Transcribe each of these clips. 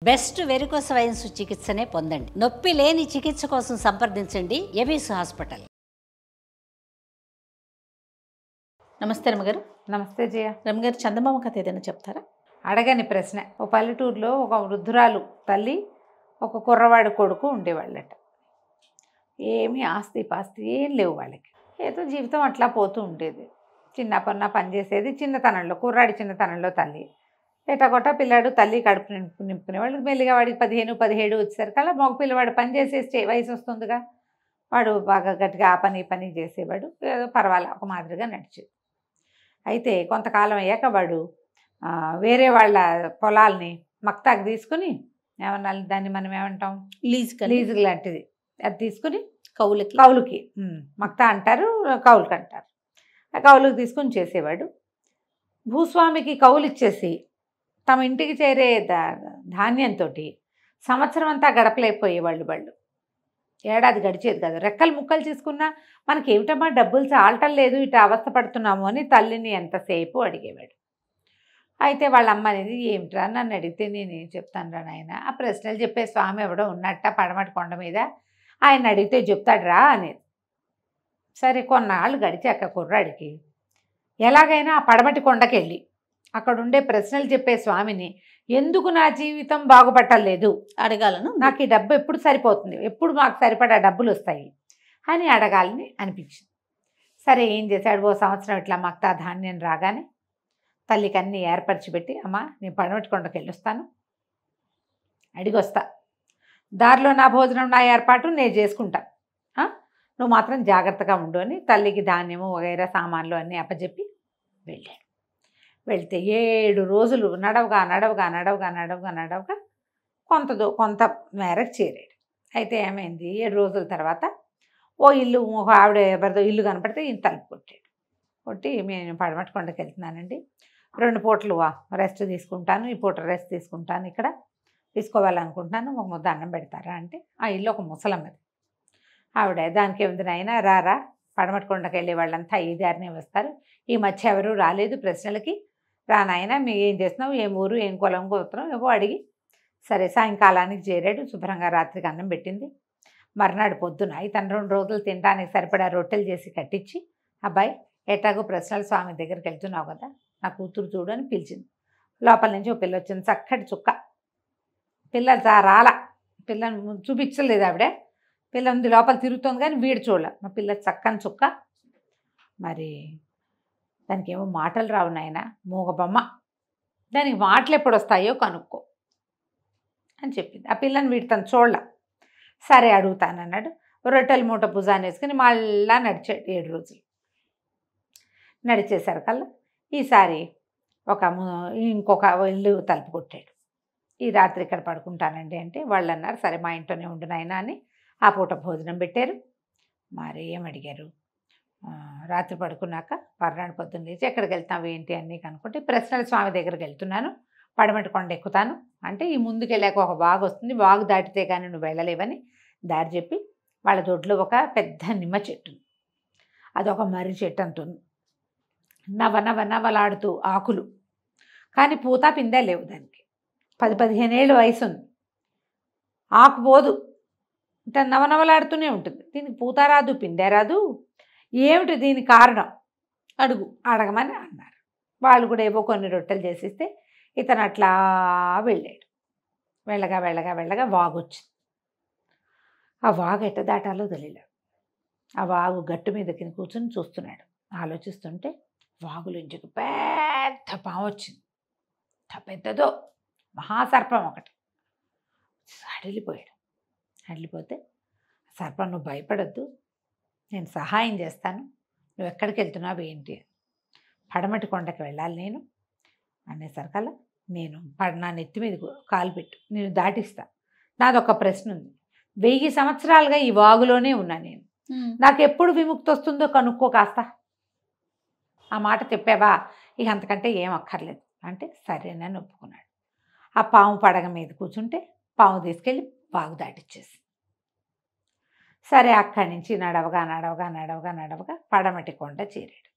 Best varicose veins చికిత్సనే పొందండి. నొప్పి లేని చికిత్స కోసం సంప్రదించండి ఎబిస్ హాస్పిటల్. నమస్తే రమ్మగారు. నమస్తే జయ. రమ్మగారు, చందమామ కథ ఏదైనా చెప్తారా? అడగని ప్రశ్న. ఓ పల్లెటూరులో ఒక వృద్ధురాలు తల్లి, ఒక కుర్రవాడు కొడుకు ఉండేవాళ్ళట. ఏమీ ఆస్తి పాస్తి ఏం లేవు వాళ్ళకి. ఏదో జీవితం అట్లా పోతూ ఉండేది. చిన్న పని చేసేది. చిన్నతనంలో కుర్రాడి చిన్నతనంలో తల్లి ఎటకొట్ట పిల్లాడు తల్లి కడుపు నింపుకునేవాళ్ళు. మెల్లిగా వాడికి 15-17 వచ్చేసరికల్లా మగ పిల్లవాడు పని చేసే వయసు వస్తుందిగా. వాడు బాగా గట్టిగా ఆ పని చేసేవాడు. ఏదో పర్వాలే ఒక మాదిరిగా నడిచేది. అయితే కొంతకాలం అయ్యాక వాడు వేరే వాళ్ళ పొలాల్ని మక్తాకి తీసుకుని, ఏమన్నా దాన్ని మనం ఏమంటాం, లీజు లాంటిది, అది తీసుకుని కౌలుకి మక్తా అంటారు, కౌలుకి అంటారు. కౌలుకి తీసుకుని చేసేవాడు. భూస్వామికి కౌలు ఇచ్చేసి తమ ఇంటికి చేరే ధాన్యంతో సంవత్సరం అంతా గడపలేకపోయేవాళ్ళు. ఏడాది గడిచేది కాదు. రెక్కలు ముక్కలు తీసుకున్నా మనకి ఏమిటమ్మా డబ్బులు చాలటం లేదు, ఇటు అవస్థ పడుతున్నాము అని తల్లిని ఎంతసేపు అడిగేవాడు. అయితే వాళ్ళ అమ్మ అనేది, ఏమిట్రా నన్ను అడిగితే నేనేం చెప్తాను రా నాయన, ఆ ప్రశ్నలు చెప్పే స్వామి ఎవడో ఉన్నట్ట పడమటి కొండ మీద, ఆయన అడిగితే చెప్తాడురా అనేది. సరే కొన్నాళ్ళు గడిచాక కుర్రాడికి ఎలాగైనా ఆ పడమటి కొండకెళ్ళి అక్కడుండే ప్రశ్నలు చెప్పే స్వామిని, ఎందుకు నా జీవితం బాగుపట్టలేదు అడగాలను, నాకు ఈ డబ్బు ఎప్పుడు సరిపోతుంది, ఎప్పుడు మాకు సరిపడా డబ్బులు వస్తాయి అని అడగాలని అనిపించింది. సరే ఏం చేశాడు, ఓ సంవత్సరం ఇట్లా మక్తా ధాన్యం రాగానే తల్లికి అన్నీ ఏర్పరిచి పెట్టి, అమ్మ నేను పడమటి కొండకి వెళ్ళొస్తాను, అడిగి వస్తా, దారిలో నా భోజనం నా ఏర్పాటు నేను చేసుకుంటా, నువ్వు మాత్రం జాగ్రత్తగా ఉండు అని తల్లికి ధాన్యము వగైరా సామాన్లు అన్నీ అప్పచెప్పి వెళ్ళాడు. వెళ్తే 7 రోజులు నడవగా కొంత మేరకు చేరాడు. అయితే ఏమైంది, 7 రోజుల తర్వాత ఓ ఇల్లు, ఒక ఆవిడ ఎవరిదో ఇల్లు కనపడితే ఈయన తలుపు కొట్టి, నేను పడమటి కొండకి వెళ్తున్నానండి, 2 పూటలు రెస్ట్ తీసుకుంటాను, ఈ పూట రెస్ట్ తీసుకుంటాను, ఇక్కడ తీసుకోవాలనుకుంటున్నాను, ఒక ముద్ద అన్నం పెడతారా అంటే, ఆ ఇల్లు ఒక ముసలమ్మది. ఆవిడ, దానికి ఏముంది నాయన, రారా, పడమటి కొండకి వెళ్ళే వాళ్ళంతా ఈ దారినే వస్తారు, ఈ మధ్య ఎవరూ రాలేదు ప్రశ్నలకి, రా నాయన, మీరు ఏం చేస్తున్నావు, ఏం ఊరు, ఏం కులం గోత్రం ఏవో అడిగి. సరే సాయంకాలానికి చేరాడు. శుభ్రంగా రాత్రికి అన్నం పెట్టింది. మర్నాడు పొద్దున ఇతను 2 రోజులు తినడానికి సరిపడా రొట్టెలు చేసి కట్టించి, అబ్బాయి ఎట్లాగో ప్రశ్నల స్వామి దగ్గరికి వెళ్తున్నావు కదా, నా కూతురు చూడు అని పిలిచింది. లోపల నుంచి ఒక పిల్ల వచ్చింది, చక్కటి చుక్క పిల్ల. రాల పిల్లని చూపించలేదు ఆవిడే, పిల్ల ఉంది లోపల తిరుగుతుంది కానీ వీడు చూడాల. మా పిల్ల చక్కని చుక్క, మరి దానికి ఏమో మాటలు రావు నాయన, మూగబొమ్మ, దానికి మాటలు ఎప్పుడు వస్తాయో కనుక్కో అని చెప్పింది. ఆ పిల్లని వీడు తను చూడాల. సరే అడుగుతానన్నాడు. రొట్టెల మూట భుజాన్ని వేసుకుని మళ్ళా నడిచాడు. 7 రోజులు నడిచేసరికల్లా ఈసారి ఇంకొక ఇల్లు తలుపు కొట్టాడు. ఈ రాత్రి ఇక్కడ పడుకుంటానండి అంటే వాళ్ళు అన్నారు, సరే మా ఇంట్లోనే ఉండు నాయనా అని ఆ పూట భోజనం పెట్టారు. మరి ఏమడిగారు, రాత్రి పడుకున్నాక మర్నాడు పొద్దున్న లేచి ఎక్కడికి వెళ్తావు ఏంటి అన్నీ కనుక్కుంటే, ప్రశ్నల స్వామి దగ్గరికి వెళ్తున్నాను, పడమటి కొండ ఎక్కుతాను అంటే, ఈ ముందుకు వెళ్ళాక ఒక వాగు వస్తుంది, వాగు దాటితే కానీ నువ్వు వెళ్ళలేవని దారి చెప్పి, వాళ్ళ దొడ్లో ఒక పెద్ద నిమ్మ చెట్టు, అదొక మర్రి చెట్టు అంటుంది, నవలాడుతూ ఆకులు, కానీ పూత పిందే లేవు, దానికి 10-15 ఏళ్ళు వయసు ఉంది, ఆకు పోదు, అంటే నవలాడుతూనే ఉంటుంది, దీనికి పూత రాదు పిందే రాదు, ఏమిటి దీని కారణం అడగమని అన్నారు. వాళ్ళు కూడా ఏవో కొన్ని రొట్టెలు చేసిస్తే ఇతను అట్లా వెళ్ళాడు. వెళ్ళగా వాగు వచ్చింది. ఆ వాగు ఎట్ట దాటాలో తెలియలేదు. ఆ వాగు గట్టు మీద కింద కూర్చొని చూస్తున్నాడు. ఆలోచిస్తుంటే వాగులోంచి పెద్ద పాము వచ్చింది, పెద్దదో మహాసర్పం ఒకటి. హడిలిపోతే, సర్పం నువ్వు భయపడద్దు, నేను సహాయం చేస్తాను, నువ్వు ఎక్కడికి వెళ్తున్నావు ఏంటి, పడమటి కొండకి వెళ్ళాలి నేను అనేసరికల్లా, నేను నా నెత్తి మీద కాలు పెట్టు, నేను దాటిస్తా, నాదొక ప్రశ్న ఉంది, 1000 సంవత్సరాలుగా ఈ వాగులోనే ఉన్నా నేను, నాకు ఎప్పుడు విముక్తి వస్తుందో కనుక్కో కాస్త, ఆ మాట చెప్పావా, ఇక అంతకంటే ఏం అక్కర్లేదు అంటే సరేనని ఒప్పుకున్నాడు. ఆ పాము పడగ మీద కూర్చుంటే పాము తీసుకెళ్ళి వాగు దాటిచ్చేసి, సరే అక్కడి నుంచి నడవగా పడమటి కొండ చేరాడు.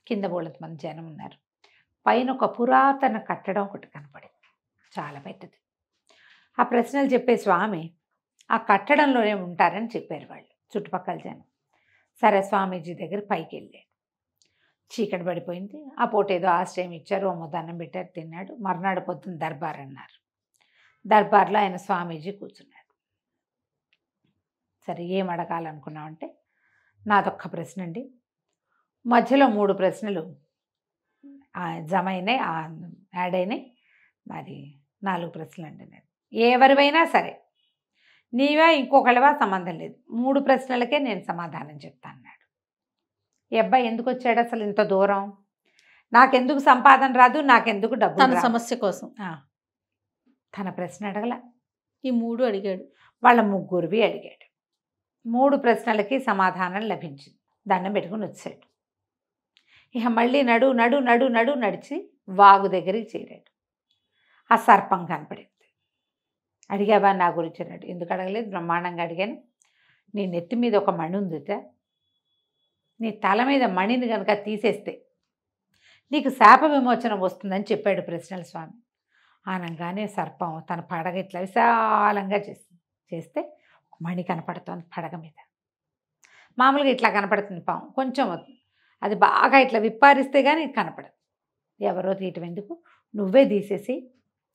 కింద బోళ్ళంత మంది జనం ఉన్నారు. పైన ఒక పురాతన కట్టడం ఒకటి కనపడింది, చాలా పెద్దది. ఆ ప్రశ్నలు చెప్పే స్వామి ఆ కట్టడంలోనే ఉంటారని చెప్పారు వాళ్ళు చుట్టుపక్కల జనం. సరే స్వామీజీ దగ్గర పైకి వెళ్ళాడు. చీకటి పడిపోయింది. ఆ పూట ఏదో ఆశ్రయం ఇచ్చారు, ఓ ముద్ద అన్నం పెట్టారు, తిన్నాడు. మర్నాడు పొద్దున్న దర్బార్ అన్నారు. దర్బార్లో ఆయన స్వామీజీ కూర్చున్నాడు. సరే ఏం అడగాలనుకున్నామంటే, నాదొక్క ప్రశ్న అండి, మధ్యలో 3 ప్రశ్నలు జమ అయినాయి, యాడ్ అయినాయి, మరి 4 ప్రశ్నలు అండి. నేను ఎవరివైనా సరే, నీవా ఇంకొకళ్ళవా సంబంధం లేదు, 3 ప్రశ్నలకే నేను సమాధానం చెప్తాను అన్నాడు. ఈ అబ్బాయి ఎందుకు వచ్చాడు అసలు ఇంత దూరం? నాకెందుకు సంపాదన రాదు, నాకెందుకు డబ్బు? తన సమస్య కోసం తన ప్రశ్న అడగల, ఈ 3 అడిగాడు. వాళ్ళ ముగ్గురివి అడిగాడు. 3 ప్రశ్నలకి సమాధానం లభించింది. దండం పెట్టుకుని వచ్చాడు. ఇక మళ్ళీ నడు నడు నడు నడు నడిచి వాగు దగ్గరికి చేరాడు. ఆ సర్పం కనపడింది. అడిగావా నా గురించి అన్నాడు. ఎందుకు అడగలేదు, బ్రహ్మాండంగా అడిగాను. నీ నెత్తి మీద ఒక మణి ఉందిట, నీ తల మీద మణిని కనుక తీసేస్తే నీకు శాప విమోచనం వస్తుందని చెప్పాడు ప్రశ్నల స్వామి. ఆనంగానే సర్పం తన పడగ ఇట్లా విశాలంగా చేస్తే మణి కనపడుతోంది పడగ మీద. మామూలుగా ఇట్లా కనపడుతుంది పాము, కొంచెం అది బాగా ఇట్లా విప్పారిస్తే కానీ కనపడదు. ఎవరో తీయటం ఎందుకు, నువ్వే తీసేసి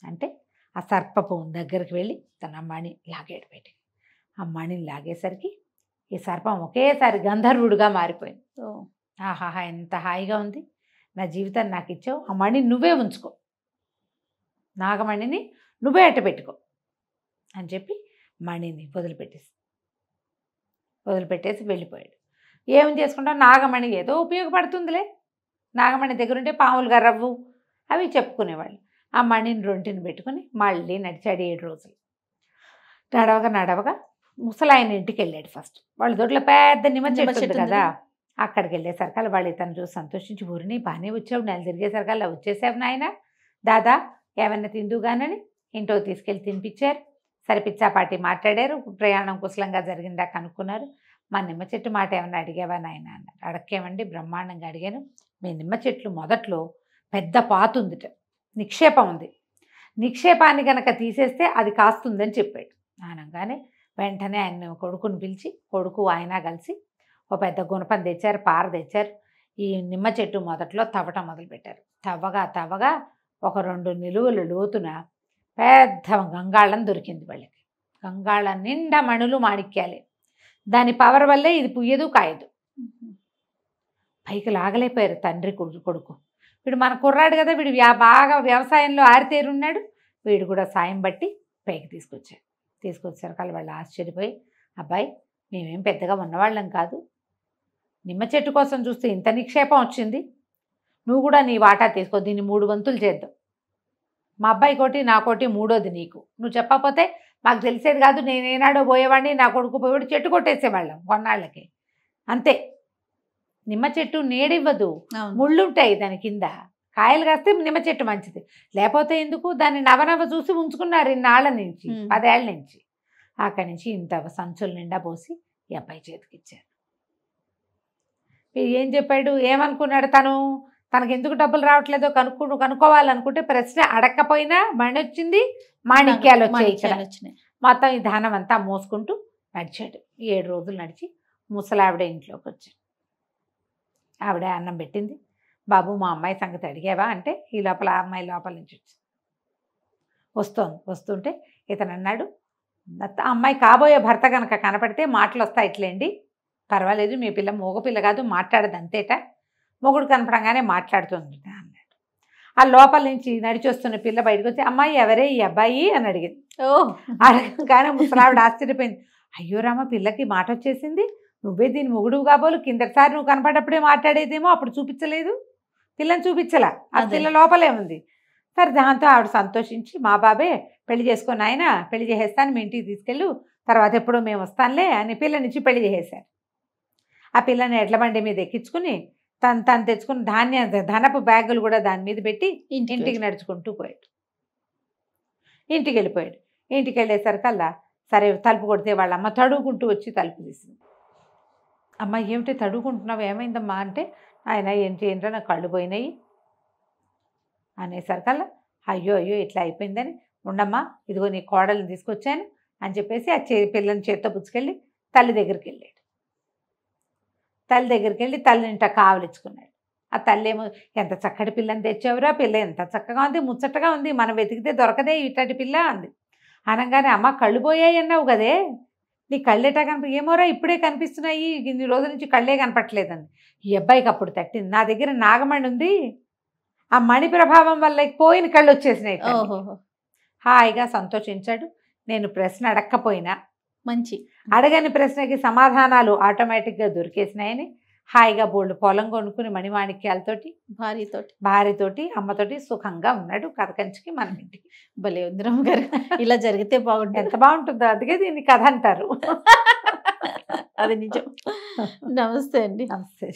అంటే ఆ సర్పపు దగ్గరికి వెళ్ళి తన మణి లాగాడు పెట్టి. ఆ మణిని లాగేసరికి ఈ సర్పం ఒకేసారి గంధర్వుడిగా మారిపోయింది. ఆహాహా ఎంత హాయిగా ఉంది, నా జీవితాన్ని నాకు ఇచ్చావు, ఆ మణిని నువ్వే ఉంచుకో, నాగమణిని నువ్వే అట్ట పెట్టుకో అని చెప్పి మణిని వదిలిపెట్టేసి వెళ్ళిపోయాడు. ఏం చేసుకుంటావు, నాగమణి ఏదో ఉపయోగపడుతుందిలే, నాగమణి దగ్గర ఉంటే పాములుగా రవ్వు అవి చెప్పుకునేవాళ్ళు. ఆ మణిని రొంటిని పెట్టుకుని మళ్ళీ నడిచాడు 7 రోజులు. నడవగా ముసలాయన ఇంటికి వెళ్ళాడు. ఫస్ట్ వాళ్ళ దొడ్లో పెద్ద నిమ్మ చెట్టు ఉంది కదా, అక్కడికి వెళ్ళేసరికల్లా వాళ్ళు ఇతను చూసి సంతోషించి, ఊరిని బాగానే వచ్చావు, నెల తిరిగేసరికల్లా వచ్చేసావు నాయన, దాదా ఏమన్నా తిందుగానని ఇంట్లో తీసుకెళ్ళి తినిపించారు. సరే పిచ్చాపాటి మాట్లాడారు, ప్రయాణం కుశలంగా జరిగిందా కనుక్కున్నారు. మా నిమ్మ చెట్టు మాట ఏమన్నా అడిగావా నాయన అన్నారు. అడక్కేమండి, బ్రహ్మాండంగా అడిగాను. మీ నిమ్మ చెట్లు మొదట్లో పెద్ద పాతు ఉందిట, నిక్షేపం ఉంది, నిక్షేపాన్ని కనుక తీసేస్తే అది కాస్తుందని చెప్పాడు. అనగానే వెంటనే ఆయన కొడుకుని పిలిచి, కొడుకు ఆయన కలిసి ఓ పెద్ద గుణపం తెచ్చారు, పార తెచ్చారు. ఈ నిమ్మ చెట్టు మొదట్లో తవ్వటం మొదలుపెట్టారు. తవ్వగా ఒక 2 నిలువల లోతున పెద్ద గంగాళం దొరికింది వాళ్ళకి. గంగాళం నిండా మణులు మాణిక్యాలే. దాని పవర్ వల్లే ఇది పుయ్యదు కాయదు. పైకి లాగలేకపోయారు తండ్రి కొడుకు. వీడు మన కుర్రాడు కదా, వీడు బాగా వ్యవసాయంలో ఆరితేరున్నాడు, వీడు కూడా సాయం బట్టి పైకి తీసుకొచ్చారు. వాళ్ళు ఆశ్చర్యపోయి, అబ్బాయి మేమేం పెద్దగా ఉన్నవాళ్ళం కాదు, నిమ్మ చెట్టు కోసం చూస్తే ఇంత నిక్షేపం వచ్చింది, నువ్వు కూడా నీ వాటా తీసుకో, దీన్ని 3 వంతులు చేద్దాం, మా అబ్బాయి కోటి నా కోటి, 3వది నీకు, నువ్వు చెప్పకపోతే మాకు తెలిసేది కాదు, నేనేనాడో పోయేవాడిని, నా కొడుకు పోయేవాడు, చెట్టు కొట్టేసేవాళ్ళం కొన్నాళ్ళకి అంతే. నిమ్మ చెట్టు నీడివ్వదు, ముళ్ళుంటాయి దాని కింద, కాయలు కాస్తే నిమ్మ చెట్టు మంచిది, లేకపోతే ఎందుకు, దాన్ని నవనవ చూసి ఉంచుకున్నారు ఇన్నాళ్ళ నుంచి, 10 ఏళ్ళ నుంచి. అక్కడి నుంచి ఇంత సంచుల నిండా పోసి ఈ అబ్బాయి చేతికిచ్చారు. ఏం చెప్పాడు, ఏమనుకున్నాడు, తనకు ఎందుకు డబ్బులు రావట్లేదో కనుక్కోవాలనుకుంటే ప్రశ్న అడక్కపోయినా మణి వచ్చింది, మాణిక్యాలు వచ్చాయి. ఇక్కడ మొత్తం ఈ ధనం అంతా మోసుకుంటూ నడిచాడు. 7 రోజులు నడిచి ముసలావిడ ఇంట్లోకి వచ్చాడు. ఆవిడ అన్నం పెట్టింది. బాబు మా అమ్మాయి సంగతి అడిగావా అంటే, ఈ లోపల ఆ అమ్మాయి లోపల నుంచి వస్తుంటే ఇతను అన్నాడు, అమ్మాయి కాబోయే భర్త కనుక కనపడితే మాటలు వస్తాయి ఇట్లేండి, పర్వాలేదు, మీ పిల్ల మగపిల్ల కాదు, మాట్లాడదు అంతేట, మొగుడు కనపడంగానే మాట్లాడుతుంది అన్నాడు. ఆ లోపల నుంచి నడిచి వస్తున్న పిల్ల బయటకు వచ్చి, అమ్మాయి ఎవరే ఈ అబ్బాయి అని అడిగింది. అడగగానే ముసలావిడ ఆశ్చర్యపోయింది. అయ్యో రామ, పిల్లకి మాట వచ్చేసింది, నువ్వే దీని మొగుడు కాబోలు, కిందటిసారి నువ్వు కనపడప్పుడే మాట్లాడేదేమో, అప్పుడు చూపించలేదు, పిల్లని చూపించలా, ఆ పిల్ల లోపలే ఉంది. సరే దాంతో ఆవిడ సంతోషించి, మా బాబే పెళ్లి చేసుకొని ఆయన పెళ్లి చేసేస్తాను, మీ ఇంటికి తీసుకెళ్ళు, తర్వాత ఎప్పుడో మేము వస్తానులే అని పిల్లనిచ్చి పెళ్లి చేసేశారు. ఆ పిల్లని ఎడ్ల బండి మీద ఎక్కించుకుని తను తెచ్చుకుని ధనపు బ్యాగులు కూడా దాని మీద పెట్టి ఇంటికి నడుచుకుంటూ పోయాడు. ఇంటికి వెళ్ళిపోయాడు. ఇంటికి వెళ్ళేసరికల్లా సరే తలుపు కొడితే వాళ్ళ అమ్మ తడుగుకుంటూ వచ్చి తలుపు తీసింది. అమ్మ ఏమిటి తడుగుకుంటున్నావు, ఏమైందమ్మా అంటే, ఆయన ఏంటో నాకు కళ్ళు పోయినాయి అనేసరికల్లా, అయ్యో ఇట్లా అయిపోయిందని ఉండమ్మా, ఇదిగో నీ కోడల్ని తీసుకొచ్చాను అని చెప్పేసి ఆ పిల్లని చేత్తో పుచ్చుకెళ్ళి తల్లి దగ్గరికి వెళ్ళాడు. తల్లి దగ్గరికి వెళ్ళి తల్లినింట కావలించుకున్నాడు. ఆ తల్లి ఏమో, ఎంత చక్కటి పిల్లని తెచ్చావురా, పిల్ల ఎంత చక్కగా ఉంది, ముచ్చటగా ఉంది, మనం వెతికితే దొరకదే ఇట్లాంటి పిల్ల అంది. అనగానే, అమ్మ కళ్ళు పోయాయి అన్నావు కదే, నీ కళ్ళేటా ఏమోరా ఇప్పుడే కనిపిస్తున్నాయి, ఇన్ని రోజుల నుంచి కళ్ళే కనపట్లేదండి. ఈ అబ్బాయికి అప్పుడు తట్టింది, నా దగ్గర నాగమణి ఉంది, ఆ మణి ప్రభావం వల్ల పోయిన కళ్ళు వచ్చేసినాయి. హాయిగా సంతోషించాడు. నేను ప్రశ్న అడక్కపోయినా మంచి అడగని ప్రశ్నకి సమాధానాలు ఆటోమేటిక్గా దొరికేసినాయని హాయిగా బోల్డ్ పొలం కొనుక్కుని మణిమాణిక్యాలతోటి భార్యతోటి అమ్మతోటి సుఖంగా ఉన్నాడు. కథ కంచికి మన ఇంటికి. భలే ఉంది రమ్మగారు, ఇలా జరిగితే బాగుంటుంది. ఎంత బాగుంటుందో, అందుకే దీన్ని కథ అంటారు. అది నిజం. నమస్తే అండి. నమస్తే.